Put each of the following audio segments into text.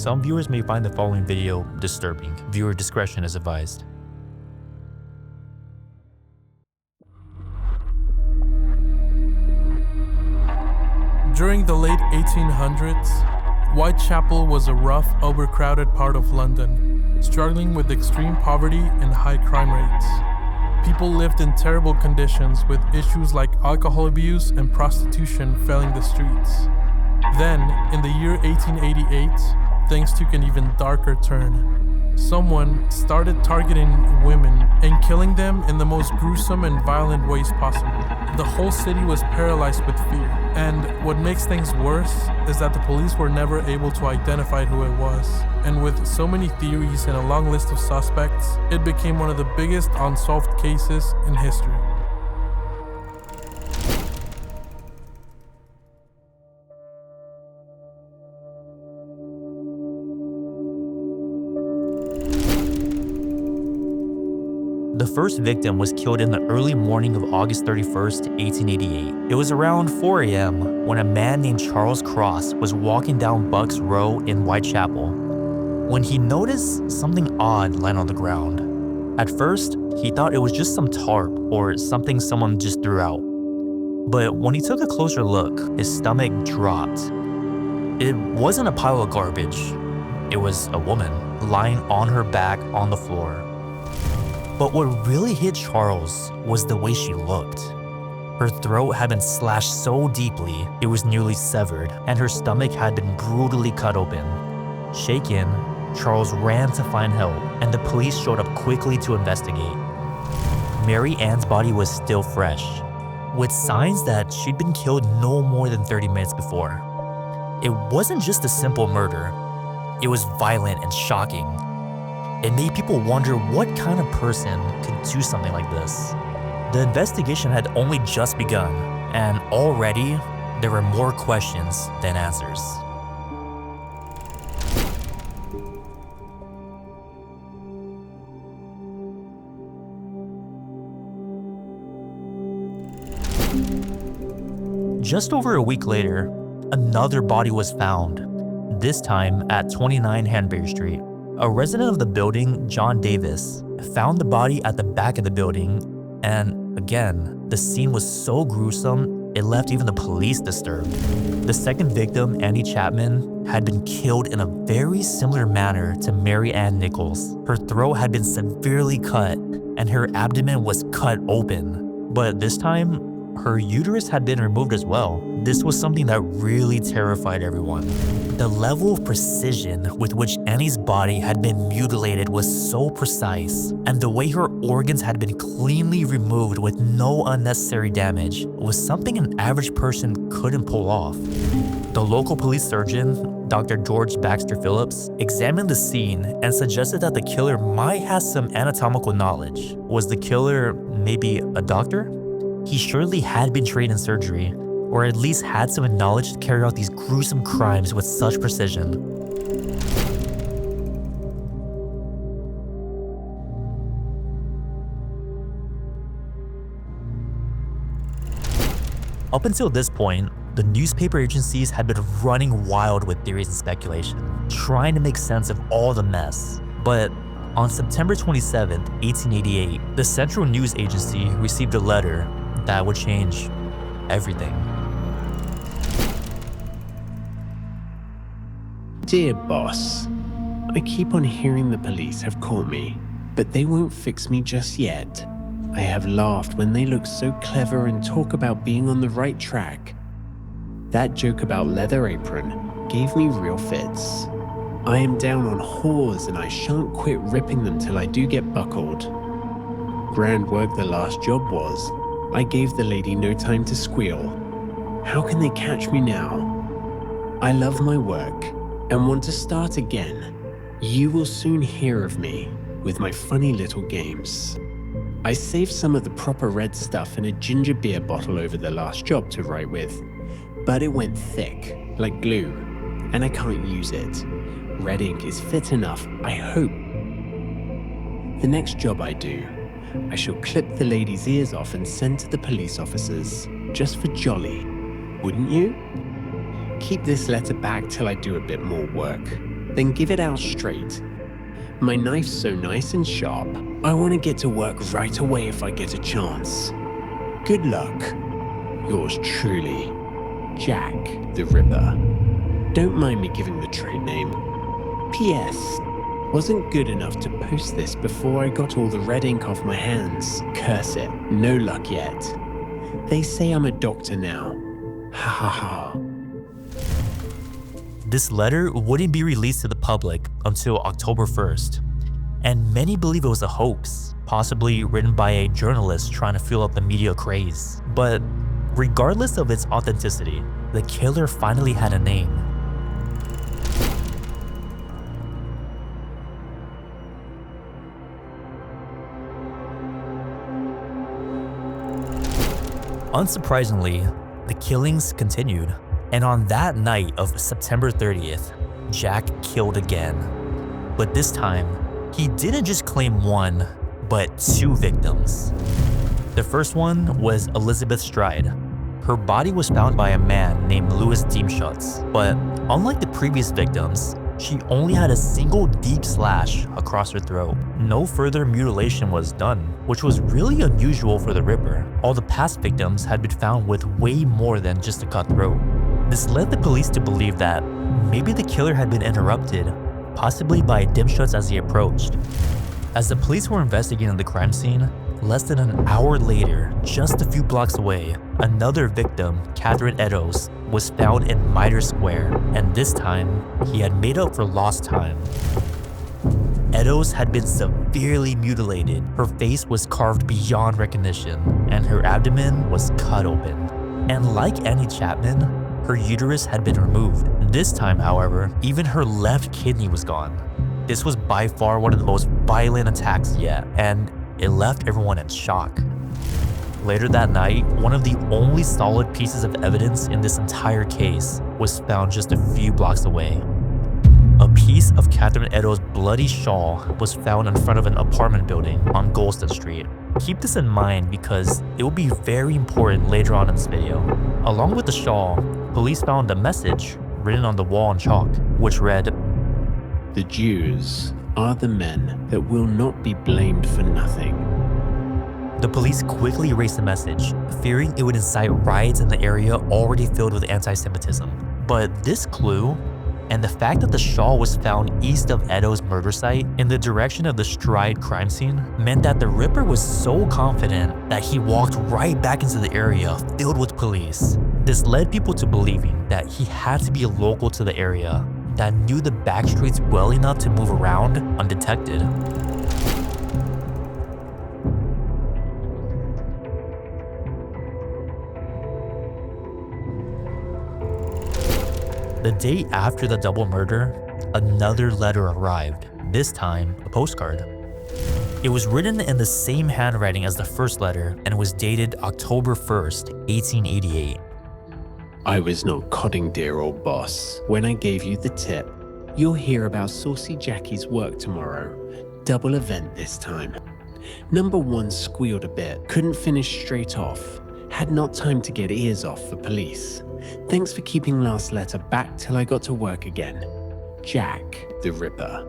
Some viewers may find the following video disturbing. Viewer discretion is advised. During the late 1800s, Whitechapel was a rough, overcrowded part of London, struggling with extreme poverty and high crime rates. People lived in terrible conditions with issues like alcohol abuse and prostitution filling the streets. Then, in the year 1888, things took an even darker turn. Someone started targeting women and killing them in the most gruesome and violent ways possible. The whole city was paralyzed with fear. And what makes things worse is that the police were never able to identify who it was. And with so many theories and a long list of suspects, it became one of the biggest unsolved cases in history. The first victim was killed in the early morning of August 31st, 1888. It was around 4 a.m. when a man named Charles Cross was walking down Bucks Row in Whitechapel when he noticed something odd lying on the ground. At first, he thought it was just some tarp or something someone just threw out. But when he took a closer look, his stomach dropped. It wasn't a pile of garbage. It was a woman lying on her back on the floor. But what really hit Charles was the way she looked. Her throat had been slashed so deeply it was nearly severed, and her stomach had been brutally cut open. Shaken, Charles ran to find help, and the police showed up quickly to investigate. Mary Ann's body was still fresh, with signs that she'd been killed no more than 30 minutes before. It wasn't just a simple murder, it was violent and shocking. It made people wonder what kind of person could do something like this. The investigation had only just begun, and already there were more questions than answers. Just over a week later, another body was found, this time at 29 Hanbury Street. A resident of the building, John Davis, found the body at the back of the building, and again, the scene was so gruesome, it left even the police disturbed. The second victim, Annie Chapman, had been killed in a very similar manner to Mary Ann Nichols. Her throat had been severely cut, and her abdomen was cut open. But this time, her uterus had been removed as well. This was something that really terrified everyone. The level of precision with which Annie's body had been mutilated was so precise, and the way her organs had been cleanly removed with no unnecessary damage was something an average person couldn't pull off. The local police surgeon, Dr. George Baxter Phillips, examined the scene and suggested that the killer might have some anatomical knowledge. Was the killer maybe a doctor? He surely had been trained in surgery, or at least had some knowledge to carry out these gruesome crimes with such precision. Up until this point, the newspaper agencies had been running wild with theories and speculation, trying to make sense of all the mess. But on September 27, 1888, the Central News Agency received a letter that would change everything. Dear boss, I keep on hearing the police have caught me, but they won't fix me just yet. I have laughed when they look so clever and talk about being on the right track. That joke about Leather Apron gave me real fits. I am down on whores and I shan't quit ripping them till I do get buckled. Grand work the last job was. I gave the lady no time to squeal. How can they catch me now? I love my work and want to start again. You will soon hear of me with my funny little games. I saved some of the proper red stuff in a ginger beer bottle over the last job to write with, but it went thick, like glue, and I can't use it. Red ink is fit enough, I hope. The next job I do, I shall clip the lady's ears off and send to the police officers, just for jolly, wouldn't you? Keep this letter back till I do a bit more work. Then give it out straight. My knife's so nice and sharp, I want to get to work right away if I get a chance. Good luck. Yours truly, Jack the Ripper. Don't mind me giving the trade name. P.S. Wasn't good enough to post this before I got all the red ink off my hands. Curse it, no luck yet. They say I'm a doctor now. Ha ha ha. This letter wouldn't be released to the public until October 1st, and many believe it was a hoax, possibly written by a journalist trying to fuel up the media craze. But regardless of its authenticity, the killer finally had a name. Unsurprisingly, the killings continued, and on that night of September 30th, Jack killed again. But this time, he didn't just claim one, but two victims. The first one was Elizabeth Stride. Her body was found by a man named Louis Diemschutz, but unlike the previous victims, she only had a single deep slash across her throat. No further mutilation was done, which was really unusual for the Ripper. All the past victims had been found with way more than just a cut throat. This led the police to believe that maybe the killer had been interrupted, possibly by Diemschutz as he approached. As the police were investigating the crime scene, less than an hour later, just a few blocks away, another victim, Catherine Eddowes, was found in Mitre Square, and this time, he had made up for lost time. Eddowes had been severely mutilated. Her face was carved beyond recognition, and her abdomen was cut open. And like Annie Chapman, her uterus had been removed. This time, however, even her left kidney was gone. This was by far one of the most violent attacks yet, and it left everyone in shock. Later that night, one of the only solid pieces of evidence in this entire case was found just a few blocks away. A piece of Catherine Eddowes' bloody shawl was found in front of an apartment building on Golston Street. Keep this in mind because it will be very important later on in this video. Along with the shawl, police found a message written on the wall in chalk, which read, "The Jews are the men that will not be blamed for nothing." The police quickly erased the message, fearing it would incite riots in the area already filled with anti-Semitism. But this clue, and the fact that the shawl was found east of Eddowes' murder site in the direction of the Stride crime scene, meant that the Ripper was so confident that he walked right back into the area filled with police. This led people to believing that he had to be a local to the area that knew the back streets well enough to move around undetected. The day after the double murder, another letter arrived, this time a postcard. It was written in the same handwriting as the first letter and was dated October 1st, 1888. "I was not codding, dear old boss, when I gave you the tip. You'll hear about Saucy Jacky's work tomorrow. Double event this time. Number one squealed a bit, couldn't finish straight off. Had not time to get ears off for police. Thanks for keeping last letter back till I got to work again. Jack the Ripper."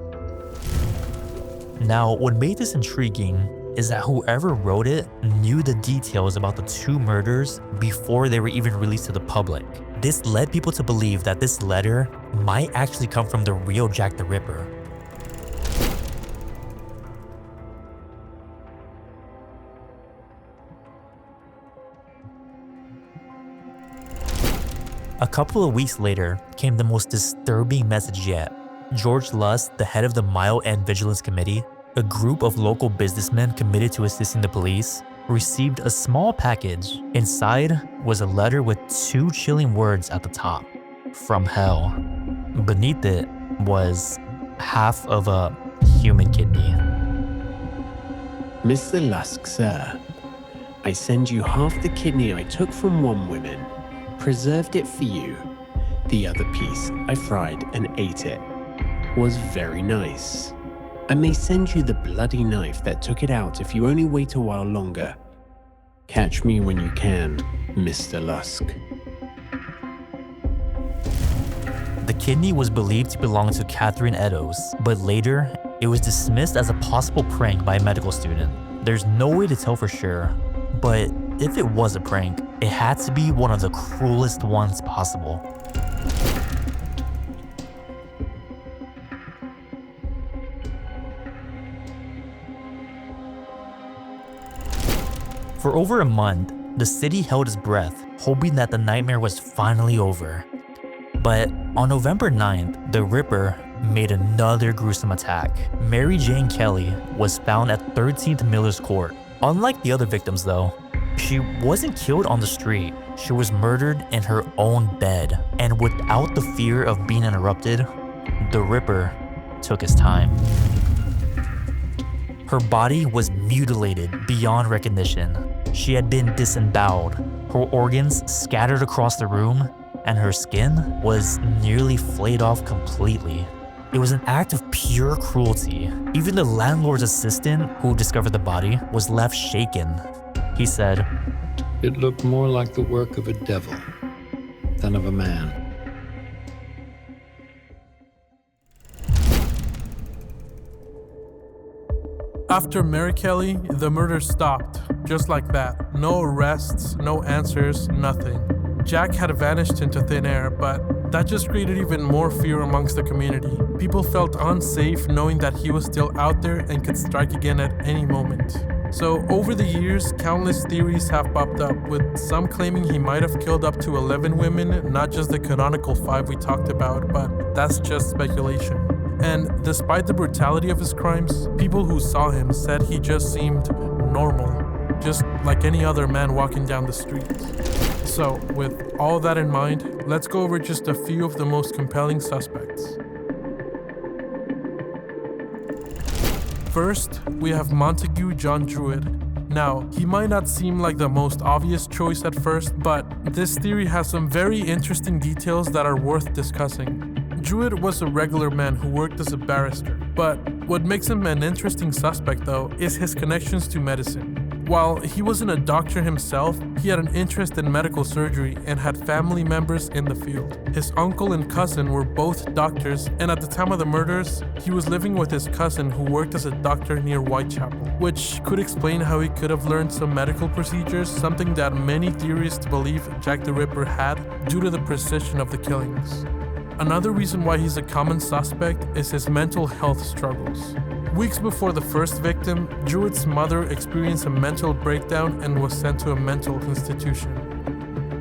Now, what made this intriguing is that whoever wrote it knew the details about the two murders before they were even released to the public. This led people to believe that this letter might actually come from the real Jack the Ripper. A couple of weeks later came the most disturbing message yet. George Lust, the head of the Mile End Vigilance Committee, a group of local businessmen committed to assisting the police, received a small package. Inside was a letter with two chilling words at the top, "From hell." Beneath it was half of a human kidney. "Mr. Lusk, sir, I send you half the kidney I took from one woman. Preserved it for you. The other piece I fried and ate it. Was very nice. I may send you the bloody knife that took it out if you only wait a while longer. Catch me when you can, Mr. Lusk." The kidney was believed to belong to Catherine Eddowes, but later, it was dismissed as a possible prank by a medical student. There's no way to tell for sure, but if it was a prank, it had to be one of the cruelest ones possible. For over a month, the city held its breath, hoping that the nightmare was finally over. But on November 9th, the Ripper made another gruesome attack. Mary Jane Kelly was found at 13th Miller's Court. Unlike the other victims though, she wasn't killed on the street. She was murdered in her own bed. And without the fear of being interrupted, the Ripper took his time. Her body was mutilated beyond recognition. She had been disemboweled, her organs scattered across the room, and her skin was nearly flayed off completely. It was an act of pure cruelty. Even the landlord's assistant who discovered the body was left shaken. He said, "It looked more like the work of a devil than of a man." After Mary Kelly, the murder stopped, just like that. No arrests, no answers, nothing. Jack had vanished into thin air, but that just created even more fear amongst the community. People felt unsafe knowing that he was still out there and could strike again at any moment. So over the years, countless theories have popped up, with some claiming he might have killed up to 11 women, not just the canonical 5 we talked about, but that's just speculation. And despite the brutality of his crimes, people who saw him said he just seemed normal, just like any other man walking down the street. So, with all that in mind, let's go over just a few of the most compelling suspects. First, we have Montague John Druitt. Now, he might not seem like the most obvious choice at first, but this theory has some very interesting details that are worth discussing. Druitt was a regular man who worked as a barrister, but what makes him an interesting suspect though is his connections to medicine. While he wasn't a doctor himself, he had an interest in medical surgery and had family members in the field. His uncle and cousin were both doctors, and at the time of the murders, he was living with his cousin who worked as a doctor near Whitechapel, which could explain how he could have learned some medical procedures, something that many theorists believe Jack the Ripper had due to the precision of the killings. Another reason why he's a common suspect is his mental health struggles. Weeks before the first victim, Druitt's mother experienced a mental breakdown and was sent to a mental institution.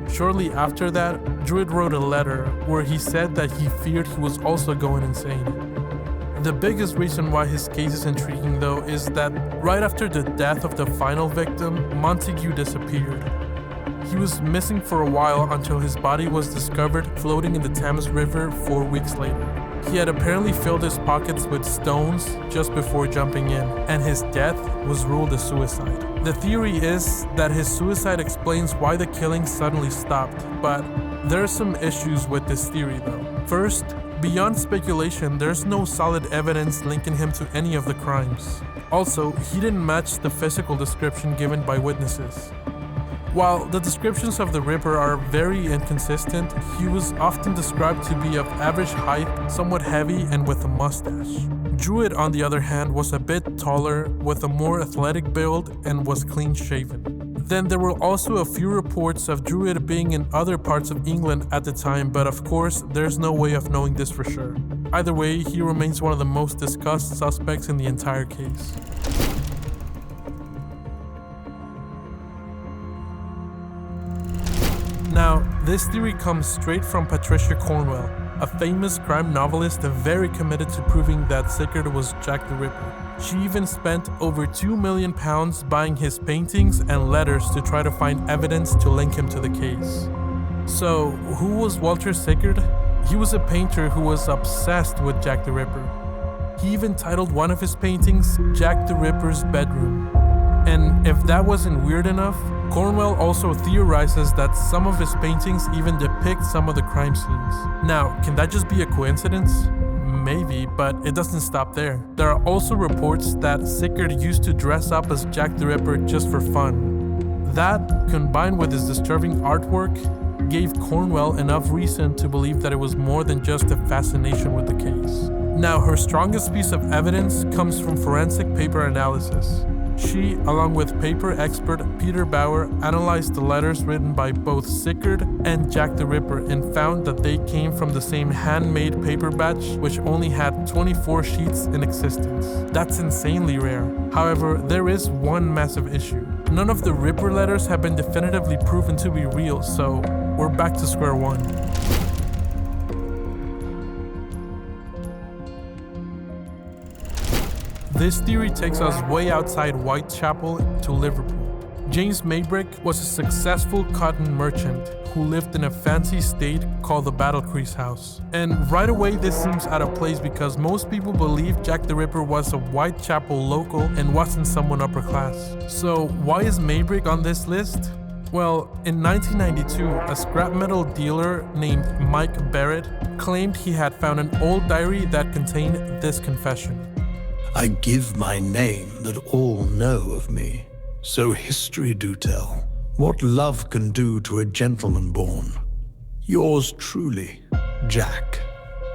Shortly after that, Druitt wrote a letter where he said that he feared he was also going insane. The biggest reason why his case is intriguing though is that right after the death of the final victim, Montague disappeared. He was missing for a while until his body was discovered floating in the Thames River 4 weeks later. He had apparently filled his pockets with stones just before jumping in, and his death was ruled a suicide. The theory is that his suicide explains why the killing suddenly stopped, but there are some issues with this theory though. First, beyond speculation, there's no solid evidence linking him to any of the crimes. Also, he didn't match the physical description given by witnesses. While the descriptions of the Ripper are very inconsistent, he was often described to be of average height, somewhat heavy, and with a mustache. Druitt, on the other hand, was a bit taller, with a more athletic build, and was clean-shaven. Then there were also a few reports of Druitt being in other parts of England at the time, but of course, there's no way of knowing this for sure. Either way, he remains one of the most discussed suspects in the entire case. Now, this theory comes straight from Patricia Cornwell, a famous crime novelist very committed to proving that Sickert was Jack the Ripper. She even spent over £2 million buying his paintings and letters to try to find evidence to link him to the case. So, who was Walter Sickert? He was a painter who was obsessed with Jack the Ripper. He even titled one of his paintings, Jack the Ripper's Bedroom. And if that wasn't weird enough, Cornwell also theorizes that some of his paintings even depict some of the crime scenes. Now, can that just be a coincidence? Maybe, but it doesn't stop there. There are also reports that Sickert used to dress up as Jack the Ripper just for fun. That, combined with his disturbing artwork, gave Cornwell enough reason to believe that it was more than just a fascination with the case. Now, her strongest piece of evidence comes from forensic paper analysis. She, along with paper expert Peter Bauer, analyzed the letters written by both Sickert and Jack the Ripper and found that they came from the same handmade paper batch, which only had 24 sheets in existence. That's insanely rare. However, there is one massive issue. None of the Ripper letters have been definitively proven to be real, so we're back to square one. This theory takes us way outside Whitechapel to Liverpool. James Maybrick was a successful cotton merchant who lived in a fancy estate called the Battlecrease House. And right away this seems out of place because most people believe Jack the Ripper was a Whitechapel local and wasn't someone upper class. So why is Maybrick on this list? Well, in 1992, a scrap metal dealer named Mike Barrett claimed he had found an old diary that contained this confession. I give my name that all know of me. So history do tell, what love can do to a gentleman born. Yours truly, Jack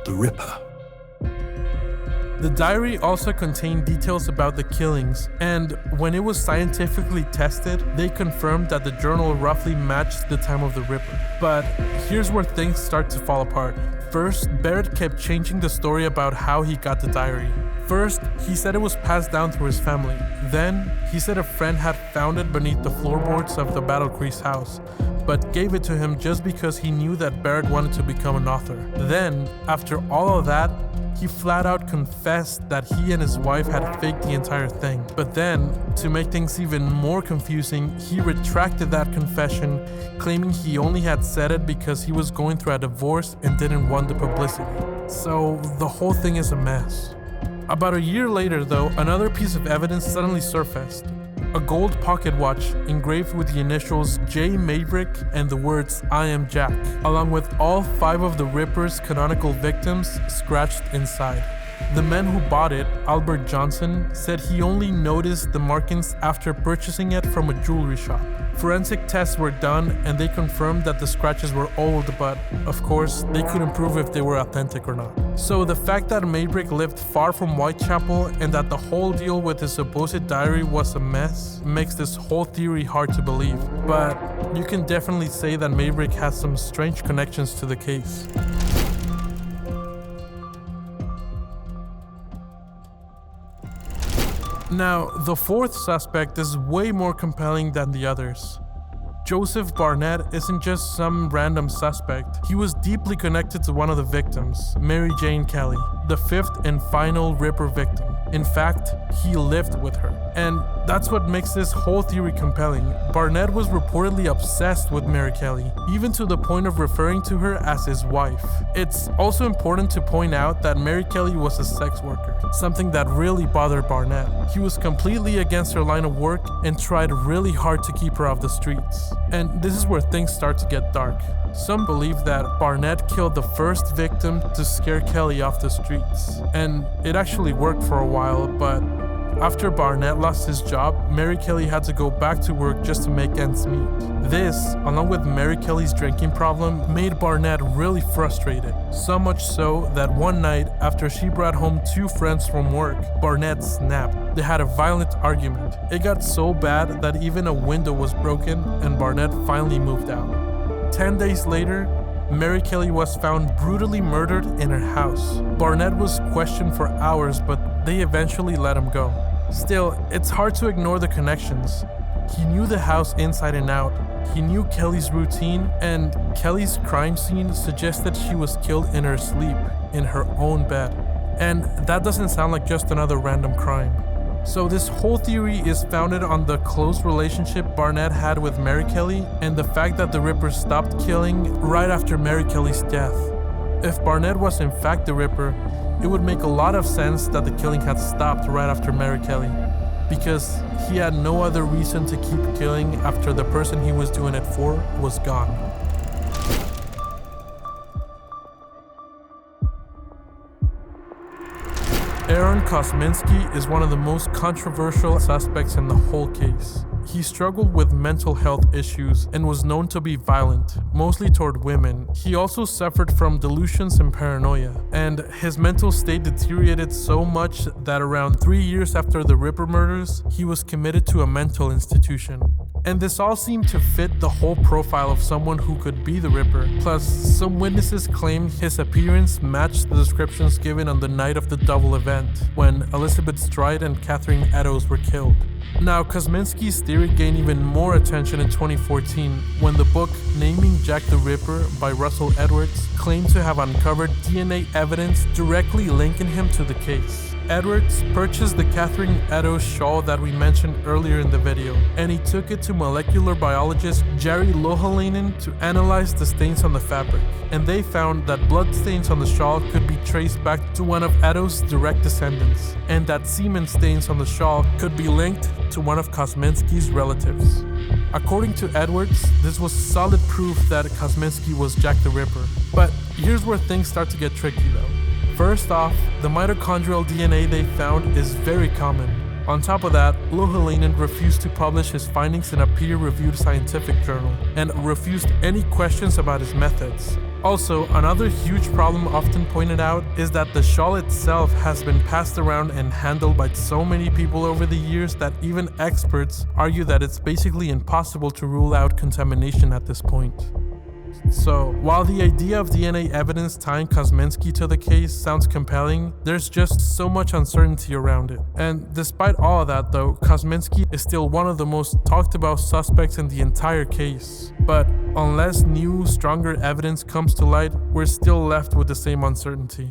the Ripper. The diary also contained details about the killings, and when it was scientifically tested, they confirmed that the journal roughly matched the time of the Ripper. But here's where things start to fall apart. First, Barrett kept changing the story about how he got the diary. First, he said it was passed down through his family. Then, he said a friend had found it beneath the floorboards of the Battlecrease house, but gave it to him just because he knew that Barrett wanted to become an author. Then, after all of that, he flat out confessed that he and his wife had faked the entire thing. But then, to make things even more confusing, he retracted that confession, claiming he only had said it because he was going through a divorce and didn't want the publicity. So, the whole thing is a mess. About a year later, though, another piece of evidence suddenly surfaced. A gold pocket watch engraved with the initials J. Maybrick and the words I am Jack, along with all 5 of the Ripper's canonical victims scratched inside. The man who bought it, Albert Johnson, said he only noticed the markings after purchasing it from a jewelry shop. Forensic tests were done and they confirmed that the scratches were old, but of course, they couldn't prove if they were authentic or not. So the fact that Maybrick lived far from Whitechapel and that the whole deal with his supposed diary was a mess makes this whole theory hard to believe. But you can definitely say that Maybrick has some strange connections to the case. Now, the 4th suspect is way more compelling than the others. Joseph Barnett isn't just some random suspect. He was deeply connected to one of the victims, Mary Jane Kelly, the 5th and final Ripper victim. In fact, he lived with her. And that's what makes this whole theory compelling. Barnett was reportedly obsessed with Mary Kelly, even to the point of referring to her as his wife. It's also important to point out that Mary Kelly was a sex worker, something that really bothered Barnett. He was completely against her line of work and tried really hard to keep her off the streets. And this is where things start to get dark. Some believe that Barnett killed the first victim to scare Kelly off the streets. And it actually worked for a while, but after Barnett lost his job, Mary Kelly had to go back to work just to make ends meet. This, along with Mary Kelly's drinking problem, made Barnett really frustrated. So much so that one night, after she brought home 2 friends from work, Barnett snapped. They had a violent argument. It got so bad that even a window was broken and Barnett finally moved out. 10 days later, Mary Kelly was found brutally murdered in her house. Barnett was questioned for hours, but they eventually let him go. Still, it's hard to ignore the connections. He knew the house inside and out. He knew Kelly's routine, and Kelly's crime scene suggested she was killed in her sleep, in her own bed. And that doesn't sound like just another random crime. So this whole theory is founded on the close relationship Barnett had with Mary Kelly and the fact that the Ripper stopped killing right after Mary Kelly's death. If Barnett was in fact the Ripper, it would make a lot of sense that the killing had stopped right after Mary Kelly, because he had no other reason to keep killing after the person he was doing it for was gone. Aaron Kosminski is one of the most controversial suspects in the whole case. he struggled with mental health issues and was known to be violent, mostly toward women. He also suffered from delusions and paranoia, and his mental state deteriorated so much that around 3 years after the Ripper murders, he was committed to a mental institution. And this all seemed to fit the whole profile of someone who could be the Ripper. Plus, some witnesses claimed his appearance matched the descriptions given on the night of the double event, when Elizabeth Stride and Catherine Eddowes were killed. Now, Kosminski's theory gained even more attention in 2014 when the book Naming Jack the Ripper by Russell Edwards claimed to have uncovered DNA evidence directly linking him to the case. Edwards purchased the Catherine Eddowes shawl that we mentioned earlier in the video, and he took it to molecular biologist Jari Lohalainen to analyze the stains on the fabric, and they found that blood stains on the shawl could be traced back to one of Eddowes' direct descendants, and that semen stains on the shawl could be linked to one of Kosminski's relatives. According to Edwards, this was solid proof that Kosminski was Jack the Ripper. But here's where things start to get tricky though. First off, the mitochondrial DNA they found is very common. On top of that, Lohalainen refused to publish his findings in a peer-reviewed scientific journal and refused any questions about his methods. Also, another huge problem often pointed out is that the shawl itself has been passed around and handled by so many people over the years that even experts argue that it's basically impossible to rule out contamination at this point. So, while the idea of DNA evidence tying Kosminski to the case sounds compelling, there's just so much uncertainty around it. And despite all of that though, Kosminski is still one of the most talked about suspects in the entire case. But unless new, stronger evidence comes to light, we're still left with the same uncertainty.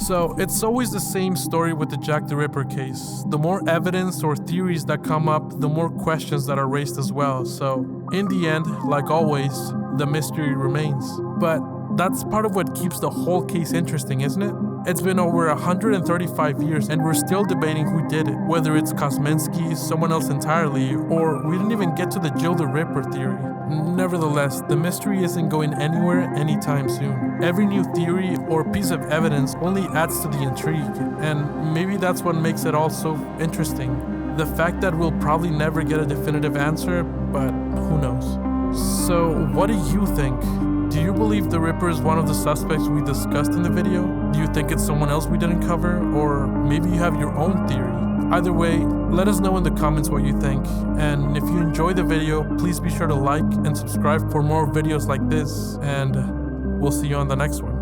So, it's always the same story with the Jack the Ripper case. The more evidence or theories that come up, the more questions that are raised as well. So, in the end, like always, the mystery remains. But that's part of what keeps the whole case interesting, isn't it? It's been over 135 years and we're still debating who did it, whether it's Kosminski, someone else entirely, or we didn't even get to the Jill the Ripper theory. Nevertheless, the mystery isn't going anywhere anytime soon. Every new theory or piece of evidence only adds to the intrigue, and maybe that's what makes it all so interesting. The fact that we'll probably never get a definitive answer, but who knows? So, what do you think? Do you believe the Ripper is one of the suspects we discussed in the video? Do you think it's someone else we didn't cover? Or maybe you have your own theory? Either way, let us know in the comments what you think. And if you enjoyed the video, please be sure to like and subscribe for more videos like this. And we'll see you on the next one.